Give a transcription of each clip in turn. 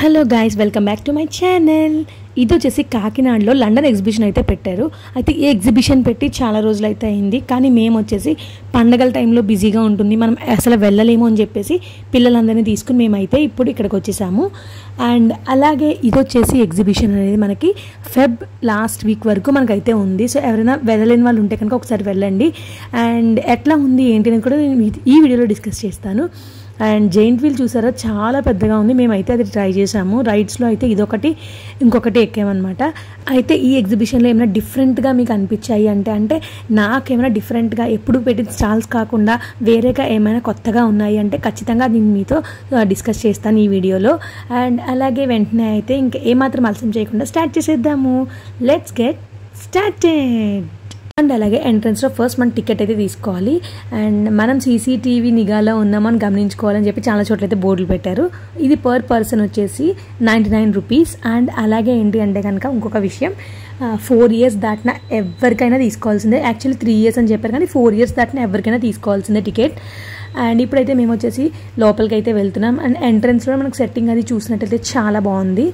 Hello guys, welcome back to my channel. ఇది వచ్చేసి కాకినాడలో లండన్ ఎగ్జిబిషన్ అయితే పెట్టారు. అయితే ఈ ఎగ్జిబిషన్ పెట్టి చాలా రోజులు అయితే అయింది. కానీ మేము వచ్చేసి పండగల టైంలో బిజీగా ఉంటుంది, మనం అసలు వెళ్ళలేము అని చెప్పేసి పిల్లలందరినీ తీసుకుని మేమైతే ఇప్పుడు ఇక్కడికి వచ్చేసాము. అండ్ అలాగే ఇది వచ్చేసి ఎగ్జిబిషన్ అనేది మనకి ఫెబ్ లాస్ట్ వీక్ వరకు మనకైతే ఉంది. సో ఎవరైనా వెళ్ళలేని వాళ్ళు ఉంటే కనుక ఒకసారి వెళ్ళండి. అండ్ ఎట్లా ఉంది ఏంటి అనేది కూడా నేను ఈ వీడియోలో డిస్కస్ చేస్తాను. అండ్ జైంట్ వీల్ చూసారా, చాలా పెద్దగా ఉంది. మేమైతే అది ట్రై చేసాము. రైడ్స్లో అయితే ఇదొకటి ఇంకొకటి ఎక్కామన్నమాట. అయితే ఈ ఎగ్జిబిషన్లో ఏమైనా డిఫరెంట్గా మీకు అనిపించాయి అంటే నాకేమైనా డిఫరెంట్గా ఎప్పుడు పెట్టిన స్టాల్స్ కాకుండా వేరేగా ఏమైనా కొత్తగా ఉన్నాయి అంటే ఖచ్చితంగా నేను మీతో డిస్కస్ చేస్తాను ఈ వీడియోలో. అండ్ అలాగే వెంటనే అయితే ఇంకా ఏమాత్రం ఆలస్యం చేయకుండా స్టార్ట్ చేసేద్దాము. Let's get started. అండ్ అలాగే ఎంట్రన్స్లో ఫస్ట్ మనం టికెట్ అయితే తీసుకోవాలి. అండ్ మనం సీసీటీవీ నిఘాలో ఉన్నామని గమనించుకోవాలని చెప్పి చాలా చోట్ల అయితే బోర్డులు పెట్టారు. ఇది పర్ పర్సన్ వచ్చేసి 99 రూపీస్. అండ్ అలాగే ఏంటి అంటే కనుక ఇంకొక విషయం, 4 ఇయర్స్ దాటిన ఎవరికైనా తీసుకోవాల్సిందే. యాక్చువల్లీ 3 ఇయర్స్ అని చెప్పారు, కానీ 4 ఇయర్స్ దాటిన ఎవరికైనా తీసుకోవాల్సిందే టికెట్. అండ్ ఇప్పుడైతే మేము వచ్చేసి లోపలికి అయితే వెళ్తున్నాం. అండ్ ఎంట్రన్స్లో మనకు సెట్టింగ్ అది చూసినట్టయితే చాలా బాగుంది.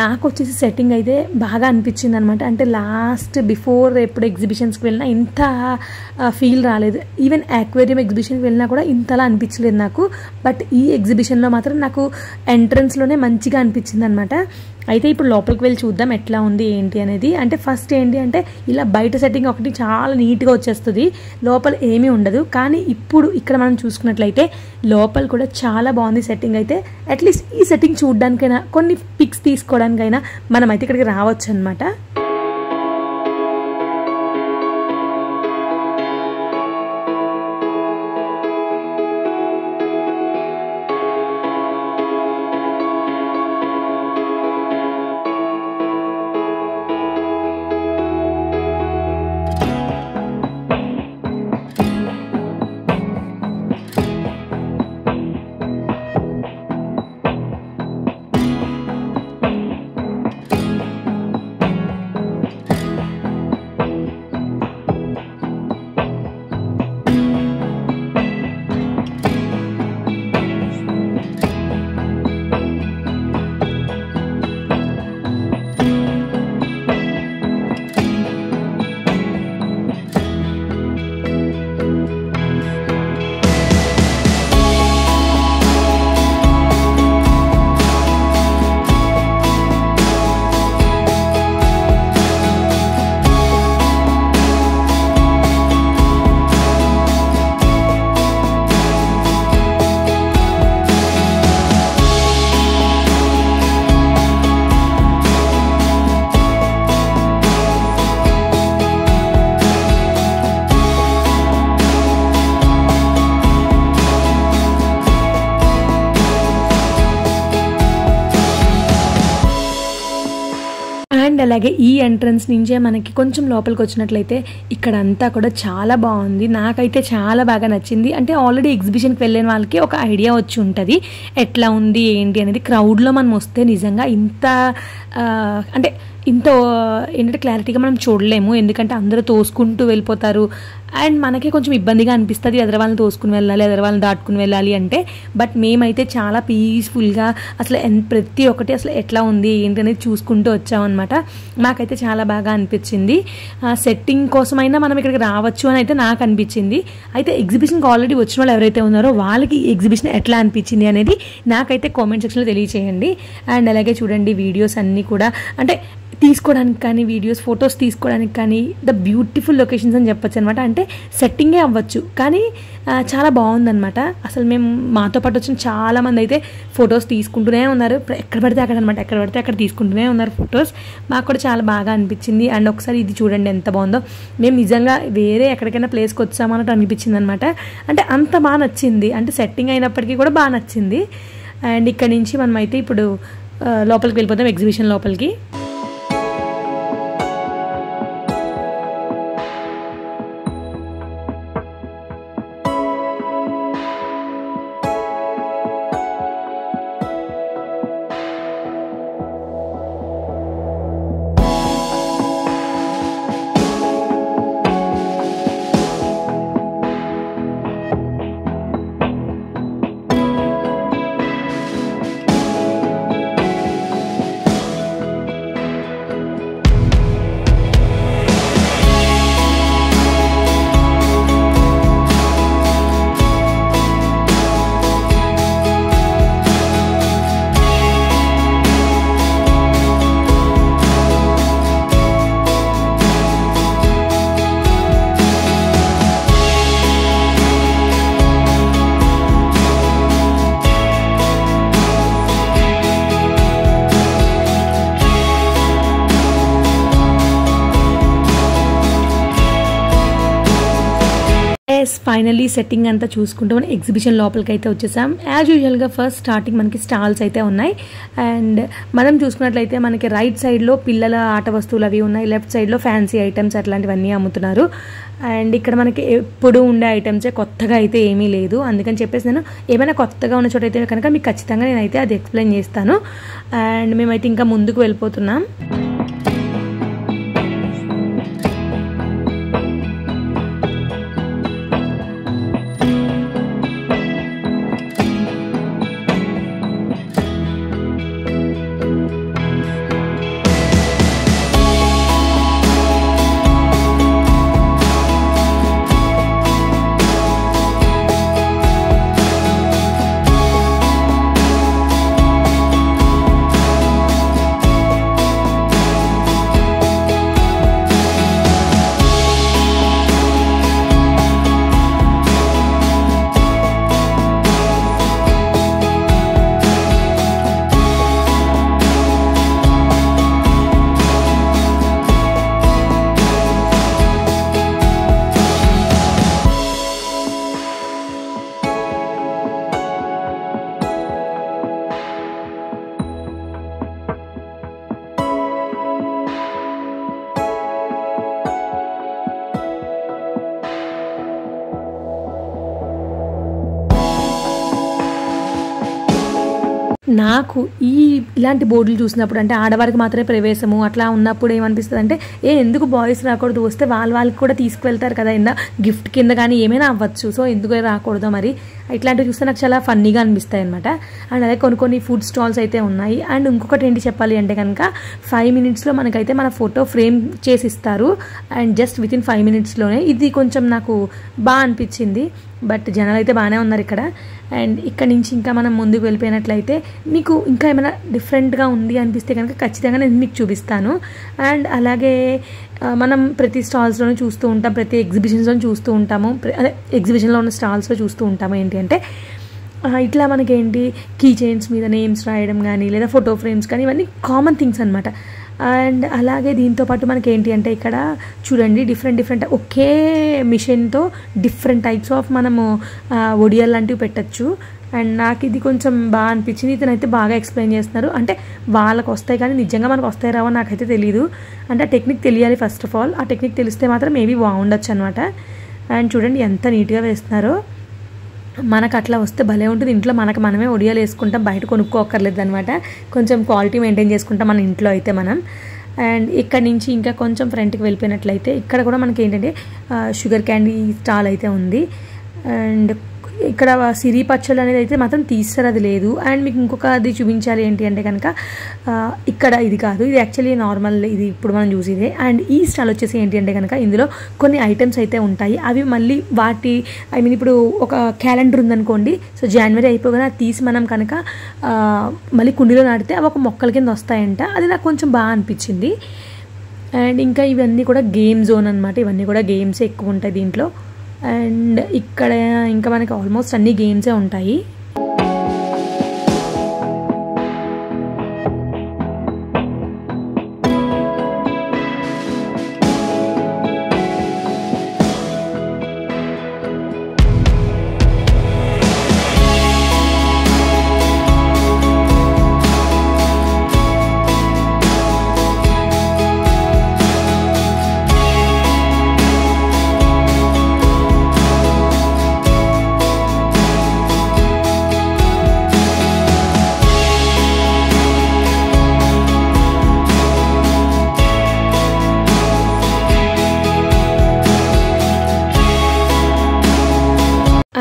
నాకు వచ్చేసి సెట్టింగ్ అయితే బాగా అనిపించింది అనమాట. అంటే లాస్ట్ బిఫోర్ ఎప్పుడు ఎగ్జిబిషన్స్కి వెళ్ళినా ఇంత ఫీల్ రాలేదు. ఈవెన్ యాక్వేరియం ఎగ్జిబిషన్కి వెళ్ళినా కూడా ఇంతలా అనిపించలేదు నాకు. బట్ ఈ ఎగ్జిబిషన్లో మాత్రం నాకు ఎంట్రన్స్లోనే మంచిగా అనిపించింది అనమాట. అయితే ఇప్పుడు లోపలికి వెళ్ళి చూద్దాం ఎట్లా ఉంది ఏంటి అనేది. అంటే ఫస్ట్ ఏంటి అంటే ఇలా బయట సెట్టింగ్ ఒకటి చాలా నీట్గా వచ్చేస్తుంది, లోపల ఏమీ ఉండదు. కానీ ఇప్పుడు ఇక్కడ మనం చూసుకున్నట్లయితే లోపల కూడా చాలా బాగుంది సెట్టింగ్ అయితే. అట్లీస్ట్ ఈ సెట్టింగ్ చూడడానికైనా, కొన్ని పిక్స్ తీసుకోవడానికైనా మనం అయితే ఇక్కడికి రావచ్చు అనమాట. అండ్ అలాగే ఈ ఎంట్రన్స్ నుంచే మనకి కొంచెం లోపలికి వచ్చినట్లయితే ఇక్కడ అంతా కూడా చాలా బాగుంది. నాకైతే చాలా బాగా నచ్చింది. అంటే ఆల్రెడీ ఎగ్జిబిషన్కి వెళ్ళిన వాళ్ళకి ఒక ఐడియా వచ్చి ఉంటుంది ఎట్లా ఉంది ఏంటి అనేది. క్రౌడ్లో మనం వస్తే నిజంగా ఇంత అంటే ఇంత ఏంటంటే క్లారిటీగా మనం చూడలేము, ఎందుకంటే అందరూ తోసుకుంటూ వెళ్ళిపోతారు. అండ్ మనకే కొంచెం ఇబ్బందిగా అనిపిస్తుంది ఎదర వాళ్ళని తోసుకుని వెళ్ళాలి, ఎదర వాళ్ళని దాటుకుని వెళ్ళాలి అంటే. బట్ మేమైతే చాలా పీస్ఫుల్గా అసలు ప్రతి ఒక్కటి అసలు ఎట్లా ఉంది ఏంటి అనేది చూసుకుంటూ వచ్చామన్నమాట. నాకైతే చాలా బాగా అనిపించింది. సెట్టింగ్ కోసమైనా మనం ఇక్కడికి రావచ్చు అని అయితే నాకు అనిపించింది. అయితే ఎగ్జిబిషన్కి ఆల్రెడీ వచ్చిన వాళ్ళు ఎవరైతే ఉన్నారో వాళ్ళకి ఎగ్జిబిషన్ ఎట్లా అనిపించింది అనేది నాకైతే కామెంట్ సెక్షన్లో తెలియచేయండి. అండ్ అలాగే చూడండి, వీడియోస్ అన్నీ కూడా అంటే తీసుకోవడానికి కానీ, వీడియోస్ ఫొటోస్ తీసుకోవడానికి కానీ ద బ్యూటిఫుల్ లొకేషన్స్ అని చెప్పొచ్చు అనమాట. అంటే సెట్టింగే అవ్వచ్చు కానీ చాలా బాగుందనమాట. అసలు మేము మాతో పాటు వచ్చిన చాలామంది అయితే ఫొటోస్ తీసుకుంటూనే ఉన్నారు. ఎక్కడ పడితే అక్కడ అనమాట, ఎక్కడ పడితే అక్కడ తీసుకుంటూనే ఉన్నారు ఫొటోస్. మాకు కూడా చాలా బాగా అనిపించింది. అండ్ ఒకసారి ఇది చూడండి ఎంత బాగుందో. మేము నిజంగా వేరే ఎక్కడికైనా ప్లేస్కి వచ్చామన్నట్టు అనిపించింది అనమాట. అంటే అంత బాగా నచ్చింది. అంటే సెట్టింగ్ అయినప్పటికీ కూడా బాగా నచ్చింది. అండ్ ఇక్కడ నుంచి మనం అయితే ఇప్పుడు లోపలికి వెళ్ళిపోతాం, ఎగ్జిబిషన్ లోపలికి. ఫైనల్లీ సెట్టింగ్ అంతా చూసుకుంటూ మనం ఎగ్జిబిషన్ లోపలికి అయితే వచ్చేసాం. యాజ్ యూజువల్గా ఫస్ట్ స్టార్టింగ్ మనకి స్టాల్స్ అయితే ఉన్నాయి. అండ్ మనం చూసుకున్నట్లయితే మనకి రైట్ సైడ్లో పిల్లల ఆట వస్తువులు అవి ఉన్నాయి, లెఫ్ట్ సైడ్లో ఫ్యాన్సీ ఐటమ్స్ అట్లాంటివన్నీ అమ్ముతున్నారు. అండ్ ఇక్కడ మనకి ఎప్పుడు ఉండే ఐటమ్సే, కొత్తగా అయితే ఏమీ లేదు. అందుకని చెప్పేసి నేను ఏమైనా కొత్తగా ఉన్న చోట అయితే కనుక మీకు ఖచ్చితంగా నేనైతే అది ఎక్స్ప్లెయిన్ చేస్తాను. అండ్ మేమైతే ఇంకా ముందుకు వెళ్ళిపోతున్నాం. నాకు ఇలాంటి బోర్డులు చూసినప్పుడు, అంటే ఆడవారికి మాత్రమే ప్రవేశము అట్లా ఉన్నప్పుడు ఏమనిపిస్తుంది అంటే, ఎందుకు బాయ్స్ రాకూడదు, వస్తే వాళ్ళకి కూడా తీసుకువెళ్తారు కదా, గిఫ్ట్ కింద కానీ ఏమైనా అవ్వచ్చు, సో ఎందుకు రాకూడదు మరి, ఇట్లాంటివి చూస్తే నాకు చాలా ఫన్నీగా అనిపిస్తాయి అనమాట. అండ్ అదే కొన్ని ఫుడ్ స్టాల్స్ అయితే ఉన్నాయి. అండ్ ఇంకొకటి ఏంటి చెప్పాలి అంటే కనుక 5 minutesలో మనకైతే మన ఫోటో ఫ్రేమ్ చేసి ఇస్తారు. And just within 5 minutesలోనే. ఇది కొంచెం నాకు బాగా అనిపించింది. బట్ జనాలు అయితే బాగానే ఉన్నారు ఇక్కడ. అండ్ ఇక్కడ నుంచి ఇంకా మనం ముందుకు వెళ్ళిపోయినట్లయితే మీకు ఇంకా ఏమైనా డిఫరెంట్గా ఉంది అనిపిస్తే కనుక ఖచ్చితంగా నేను మీకు చూపిస్తాను. అండ్ అలాగే మనం ప్రతి స్టాల్స్లోనూ చూస్తూ ఉంటాం, ప్రతి ఎగ్జిబిషన్స్లో చూస్తూ ఉంటాము, అదే ఎగ్జిబిషన్లో ఉన్న స్టాల్స్లో చూస్తూ ఉంటాము. ఏంటి అంటే ఇట్లా మనకేంటి కీ చైన్స్ మీద నేమ్స్ రాయడం కానీ, లేదా ఫోటో ఫ్రేమ్స్ కానీ, ఇవన్నీ కామన్ థింగ్స్ అనమాట. అండ్ అలాగే దీంతోపాటు మనకి ఏంటి అంటే ఇక్కడ చూడండి, డిఫరెంట్ ఒకే మిషన్తో డిఫరెంట్ టైప్స్ ఆఫ్ మనము ఒడియాలు లాంటివి పెట్టచ్చు. అండ్ నాకు ఇది కొంచెం బాగా అనిపించింది. ఇతనైతే బాగా ఎక్స్ప్లెయిన్ చేస్తున్నారు. అంటే వాళ్ళకి వస్తాయి కానీ నిజంగా మనకు వస్తాయి రావో నాకైతే తెలియదు. అంటే ఆ టెక్నిక్ తెలియాలి ఫస్ట్ ఆఫ్ ఆల్. ఆ టెక్నిక్ తెలిస్తే మాత్రం మేబీ బాగుండొచ్చు అనమాట. అండ్ చూడండి ఎంత నీట్గా వేస్తున్నారో. మనకు అట్లా వస్తే భలే ఉంటుంది. ఇంట్లో మనమే ఒడియాలు వేసుకుంటాం, బయట కొనుక్కోక్కర్లేదు అనమాట. కొంచెం క్వాలిటీ మెయింటైన్ చేసుకుంటాం మన ఇంట్లో అయితే మనం. అండ్ ఇక్కడ నుంచి ఇంకా కొంచెం ఫ్రంట్కి వెళ్ళిపోయినట్లయితే ఇక్కడ కూడా మనకి ఏంటంటే షుగర్ క్యాండీ స్టాల్ అయితే ఉంది. అండ్ ఇక్కడ సిరి పచ్చళ్ళు అనేది అయితే మాత్రం తీస్తారు, అది లేదు. అండ్ మీకు ఇంకొక అది చూపించాలి ఏంటి అంటే కనుక ఇక్కడ ఇది కాదు, ఇది యాక్చువల్లీ నార్మల్, ఇది ఇప్పుడు మనం చూసేదే. అండ్ ఈ స్టాల్ వచ్చేసి ఏంటి అంటే కనుక ఇందులో కొన్ని ఐటమ్స్ అయితే ఉంటాయి. అవి మళ్ళీ ఇప్పుడు ఒక క్యాలెండర్ ఉందనుకోండి, సో జనవరి అయిపోగానే అది తీసి మనం కనుక మళ్ళీ కుండీలో నాటితే అవి ఒక మొక్కల కింద వస్తాయంట. అది నాకు కొంచెం బాగా అనిపించింది. అండ్ ఇంకా ఇవన్నీ కూడా గేమ్ జోన్ అనమాట. ఇవన్నీ కూడా గేమ్స్ ఎక్కువ ఉంటాయి దీంట్లో. అండ్ ఇక్కడ ఇంకా మనకి ఆల్మోస్ట్ అన్ని గేమ్సే ఉంటాయి.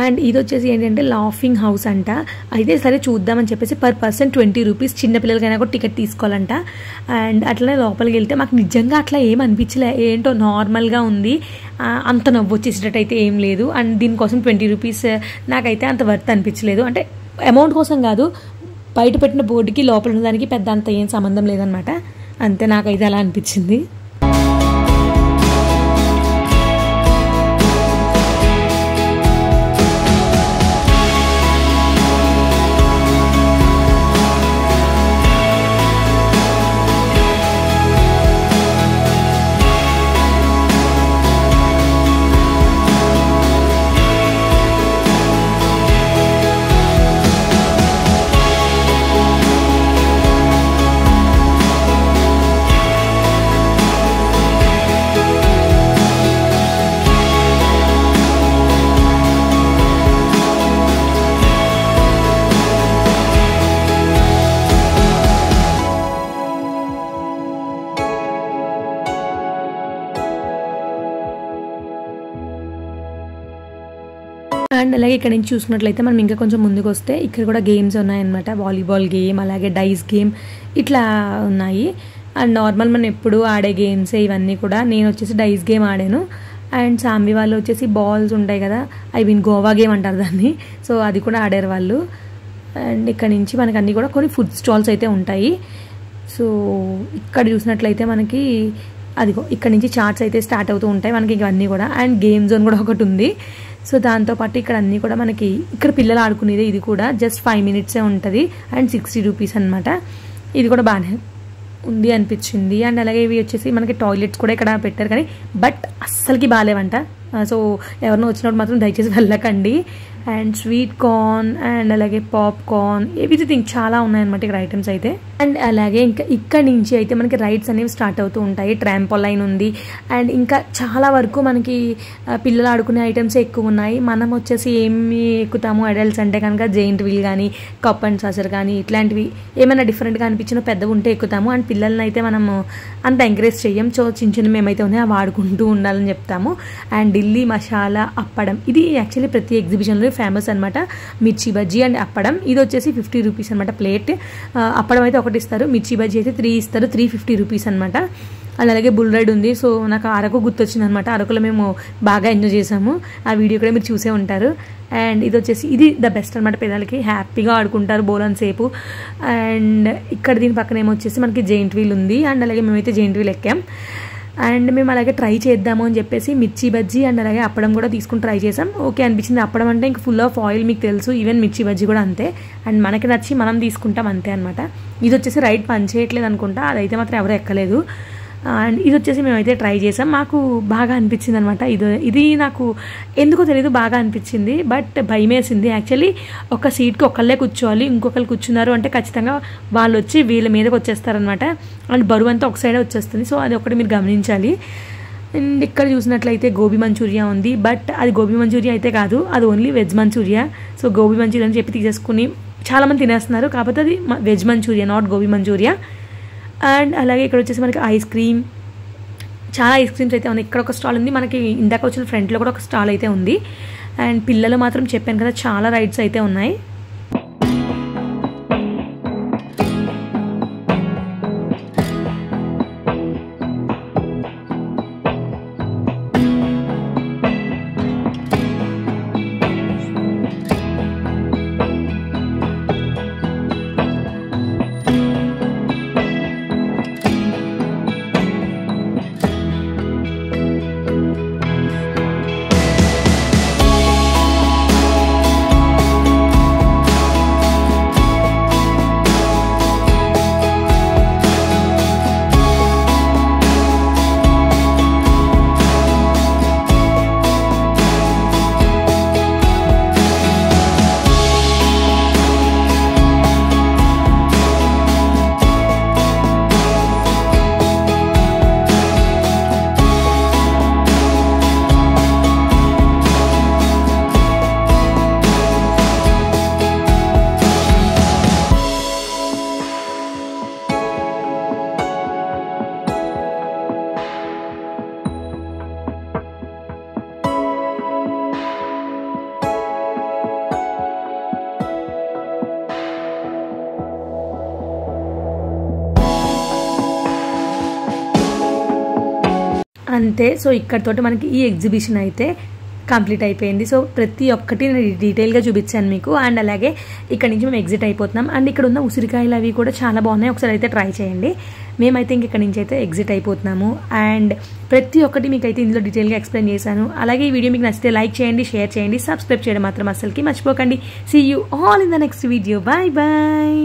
అండ్ ఇది వచ్చేసి ఏంటంటే లాఫింగ్ హౌస్ అంట. అయితే సరే చూద్దామని చెప్పేసి per person 20 రూపీస్, చిన్నపిల్లలకైనా కూడా టికెట్ తీసుకోవాలంట. అండ్ అట్లనే లోపలికి వెళ్తే మాకు నిజంగా అట్లా ఏం అనిపించలే, ఏంటో నార్మల్గా ఉంది, అంత నవ్వు వచ్చేసేటట్టు అయితే ఏం లేదు. అండ్ దీనికోసం 20 రూపీస్ నాకైతే అంత వర్త్ అనిపించలేదు. అంటే అమౌంట్ కోసం కాదు, బయట పెట్టిన బోర్డుకి లోపల ఉన్నదానికి పెద్ద అంత ఏం సంబంధం లేదనమాట. అంతే, నాకైతే అలా అనిపించింది. అండ్ అలాగే ఇక్కడ నుంచి చూసుకున్నట్లయితే మనం ఇంకా కొంచెం ముందుకు వస్తే ఇక్కడ కూడా గేమ్స్ ఉన్నాయన్నమాట. వాలీబాల్ గేమ్, అలాగే డైస్ గేమ్ ఇట్లా ఉన్నాయి. అండ్ నార్మల్ మనం ఎప్పుడు ఆడే గేమ్సే ఇవన్నీ కూడా. నేను వచ్చేసి డైస్ గేమ్ ఆడాను. అండ్ సాంబి వాళ్ళు వచ్చేసి బాల్స్ ఉంటాయి కదా, గోవా గేమ్ అంటారు దాన్ని, సో అది కూడా ఆడారు వాళ్ళు. అండ్ ఇక్కడ నుంచి మనకు అన్నీ కూడా కొన్ని ఫుడ్ స్టాల్స్ అయితే ఉంటాయి. సో ఇక్కడ చూసినట్లయితే మనకి అదిగో ఇక్కడ నుంచి చార్ట్స్ అయితే స్టార్ట్ అవుతూ ఉంటాయి మనకి ఇవన్నీ కూడా. అండ్ గేమ్ జోన్ కూడా ఒకటి ఉంది. సో దాంతోపాటు ఇక్కడ అన్నీ కూడా మనకి ఇక్కడ పిల్లలు ఆడుకునేది, ఇది కూడా జస్ట్ 5 minutes ఉంటుంది. అండ్ 60 rupees అనమాట. ఇది కూడా బాగానే ఉంది అనిపించింది. అండ్ అలాగే ఇవి వచ్చేసి మనకి టాయిలెట్స్ కూడా ఇక్కడ పెట్టారు కానీ బట్ అస్సలకి బాగాలేవంట. సో ఎవరినో వచ్చినప్పుడు మాత్రం దయచేసి వెళ్ళకండి. అండ్ స్వీట్ కార్న్ అండ్ అలాగే పాప్కార్న్ ఎవ్రీథింగ్ చాలా ఉన్నాయన్నమాట ఇక్కడ ఐటమ్స్ అయితే. అండ్ అలాగే ఇంకా ఇక్కడ నుంచి అయితే మనకి రైడ్స్ అనేవి స్టార్ట్ అవుతూ ఉంటాయి. ట్రాంపోలైన్ ఉంది. అండ్ ఇంకా చాలా వరకు మనకి పిల్లలు ఆడుకునే ఐటమ్స్ ఎక్కువ ఉన్నాయి. మనం వచ్చేసి ఏమి ఎక్కుతాము అడల్ట్స్ అంటే కనుక జెయింట్ వీల్ కానీ, కప్ అండ్ సాసర్ కానీ ఇట్లాంటివి ఏమైనా డిఫరెంట్గా అనిపించిన పెద్దగా ఉంటే ఎక్కుతాము. అండ్ పిల్లల్ని అయితే మనము అంత ఎంకరేజ్ చెయ్యం. సో చిన్న చిన్న మేమైతే ఉన్నాయి అవి ఆడుకుంటూ ఉండాలని చెప్తాము. అండ్ ఢిల్లీ మసాలా అప్పడం, ఇది యాక్చువల్లీ ప్రతి ఎగ్జిబిషన్లో ఫేమస్ అనమాట. మిర్చి బజ్జీ అండ్ అప్పడం, ఇది వచ్చేసి 50 rupees అనమాట ప్లేట్. అప్పడం అయితే ఒకటి ఇస్తారు, మిర్చి బజ్జీ అయితే 3 ఇస్తారు, 350 rupees అనమాట. అండ్ అలాగే బుల్ రైడ్ ఉంది. సో నాకు అరకు గుర్తొచ్చింది అనమాట. అరకులో మేము బాగా ఎంజాయ్ చేసాము. ఆ వీడియో కూడా మీరు చూసే ఉంటారు. అండ్ ఇది వచ్చేసి ఇది ద బెస్ట్ అనమాట. పిల్లలకి హ్యాపీగా ఆడుకుంటారు బోలన్ సేపు. అండ్ ఇక్కడ దీని పక్కన ఏమొచ్చేసి మనకి జెయింట్ వీల్ ఉంది. అండ్ అలాగే మేమైతే జెయింట్ వీల్ ఎక్కాం. అండ్ మేము అలాగే ట్రై చేద్దాము అని చెప్పేసి మిర్చి బజ్జీ అండ్ అలాగే అప్పడం కూడా తీసుకుని ట్రై చేసాం. ఓకే అనిపించింది. అప్పడం అంటే ఇంక ఫుల్ ఆఫ్ ఆయిల్ మీకు తెలుసు. ఈవెన్ మిర్చి బజ్జీ కూడా అంతే. అండ్ మనకి నచ్చి మనం తీసుకుంటాం అంతే అనమాట. ఇది వచ్చేసి రైడ్ పని చేయట్లేదు అనుకుంటా, అదైతే మాత్రం ఎవరు ఎక్కలేదు. అండ్ ఇది వచ్చేసి మేమైతే ట్రై చేసాం. మాకు బాగా అనిపించింది అనమాట. ఇది నాకు ఎందుకో తెలియదు బాగా అనిపించింది. బట్ భయం వేసింది. యాక్చువల్లీ ఒక సీట్కి ఒకళ్ళే కూర్చోవాలి. ఇంకొకరు కూర్చున్నారు అంటే ఖచ్చితంగా వాళ్ళు వచ్చి వీళ్ళ మీదకి వచ్చేస్తారనమాట. అండ్ బరువు అంతా ఒక సైడే వచ్చేస్తుంది. సో అది ఒకటి మీరు గమనించాలి. అండ్ ఇక్కడ చూసినట్లయితే గోబీ మంచూరియా ఉంది. బట్ అది గోబీ మంచూరియా అయితే కాదు, అది only veg manchurian. So gobi manchurian అని చెప్పి తీసేసుకుని చాలామంది తినేస్తున్నారు. కాకపోతే అది veg manchurian, not gobi manchurian. And అలాగే ఇక్కడ వచ్చేసి మనకి ఐస్ క్రీమ్, చాలా ఐస్ క్రీమ్స్ అయితే ఉన్నాయి. ఇక్కడ ఒక స్టాల్ ఉంది. మనకి ఇందాక వచ్చిన ఫ్రంట్లో కూడా ఒక స్టాల్ అయితే ఉంది. అండ్ పిల్లలు మాత్రం చెప్పాను కదా చాలా రైడ్స్ అయితే ఉన్నాయి. అంతే. సో ఇక్కడతోటి మనకి ఈ ఎగ్జిబిషన్ అయితే కంప్లీట్ అయిపోయింది. సో ప్రతి ఒక్కటి నేను డీటెయిల్గా చూపించాను మీకు. అండ్ అలాగే ఇక్కడ నుంచి మేము ఎగ్జిట్ అయిపోతున్నాం. అండ్ ఇక్కడ ఉన్న ఉసిరికాయలు అవి కూడా చాలా బాగున్నాయి, ఒకసారి అయితే ట్రై చేయండి. మేమైతే ఇంక ఇక్కడ నుంచి అయితే ఎగ్జిట్ అయిపోతున్నాము. అండ్ ప్రతి ఒక్కటి మీకు అయితే ఇందులో డీటెయిల్గా ఎక్స్ప్లెయిన్ చేశాను. అలాగే ఈ వీడియో మీకు నచ్చితే లైక్ చేయండి, షేర్ చేయండి, సబ్స్క్రైబ్ చేయడం మాత్రం అస్సలకి మర్చిపోకండి. See you all in the next video. Bye bye.